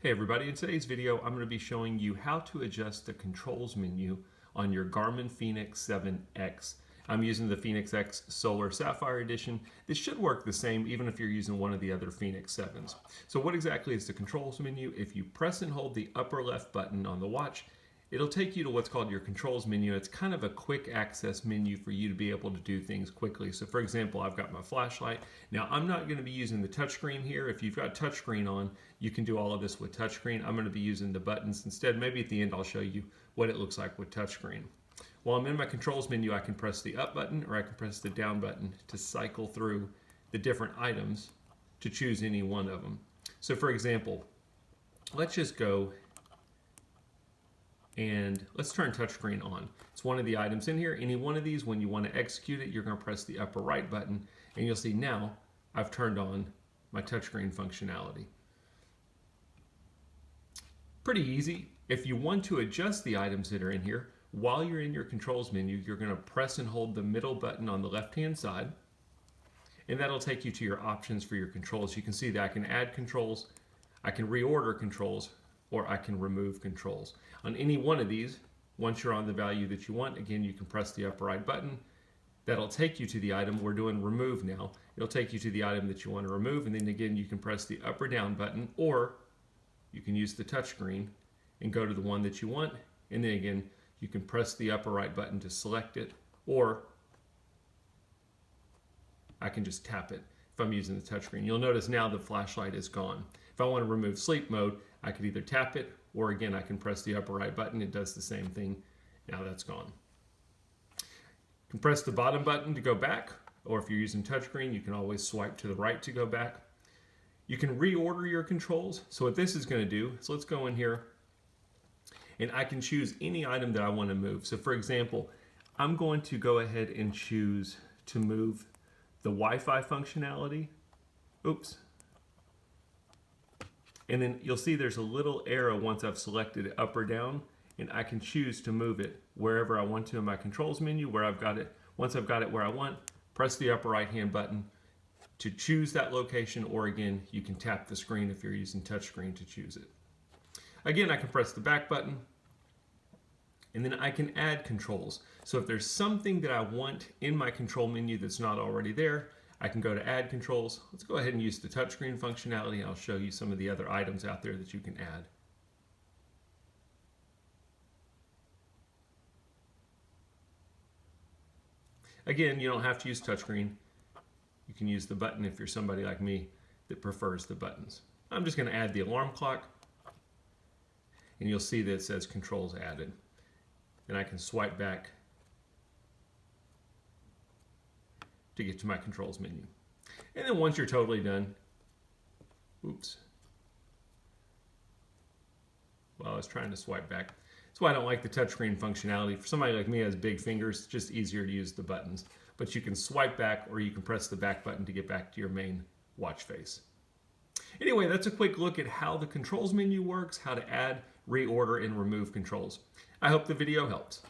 Hey everybody, in today's video I'm going to be showing you how to adjust the controls menu on your Garmin Fenix 7X. I'm using the Fenix X Solar Sapphire Edition. This should work the same even if you're using one of the other Fenix 7s. So what exactly is the controls menu? If you press and hold the upper left button on the watch, it'll take you to what's called your controls menu. It's kind of a quick access menu for you to be able to do things quickly. So for example, I've got my flashlight. Now I'm not going to be using the touchscreen here. If you've got touchscreen on, you can do all of this with touchscreen. I'm going to be using the buttons instead. Maybe at the end I'll show you what it looks like with touchscreen. While I'm in my controls menu, I can press the up button or I can press the down button to cycle through the different items to choose any one of them. So for example, let's just go and let's turn touchscreen on. It's one of the items in here. Any one of these, when you want to execute it, you're going to press the upper right button, and you'll see now I've turned on my touchscreen functionality. Pretty easy. If you want to adjust the items that are in here, while you're in your controls menu, you're going to press and hold the middle button on the left-hand side, and that'll take you to your options for your controls. You can see that I can add controls, I can reorder controls, or I can remove controls. On any one of these, once you're on the value that you want, again, you can press the upper right button. That'll take you to the item. We're doing remove now. It'll take you to the item that you want to remove, and then again, you can press the up or down button, or you can use the touchscreen and go to the one that you want, and then again, you can press the upper right button to select it, or I can just tap it if I'm using the touchscreen. You'll notice now the flashlight is gone. If I want to remove sleep mode, I could either tap it, or again, I can press the upper right button. It does the same thing. Now that's gone. You can press the bottom button to go back, or if you're using touchscreen, you can always swipe to the right to go back. You can reorder your controls. So what this is going to do, so let's go in here, and I can choose any item that I want to move. So for example, I'm going to go ahead and choose to move the Wi-Fi functionality. Oops. And then you'll see there's a little arrow once I've selected it up or down, and I can choose to move it wherever I want to in my controls menu, where I've got it. Once I've got it where I want, press the upper right hand button to choose that location, or again, you can tap the screen if you're using touchscreen to choose it. Again, I can press the back button, and then I can add controls. So if there's something that I want in my control menu that's not already there, I can go to add controls. Let's go ahead and use the touchscreen functionality, and I'll show you some of the other items out there that you can add. Again, you don't have to use touchscreen. You can use the button if you're somebody like me that prefers the buttons. I'm just going to add the alarm clock, and you'll see that it says controls added. And I can swipe back to get to my controls menu. And then once you're totally done, oops. Well, I was trying to swipe back. That's why I don't like the touchscreen functionality. For somebody like me who has big fingers, it's just easier to use the buttons. But you can swipe back, or you can press the back button to get back to your main watch face. Anyway, that's a quick look at how the controls menu works, how to add, reorder, and remove controls. I hope the video helps.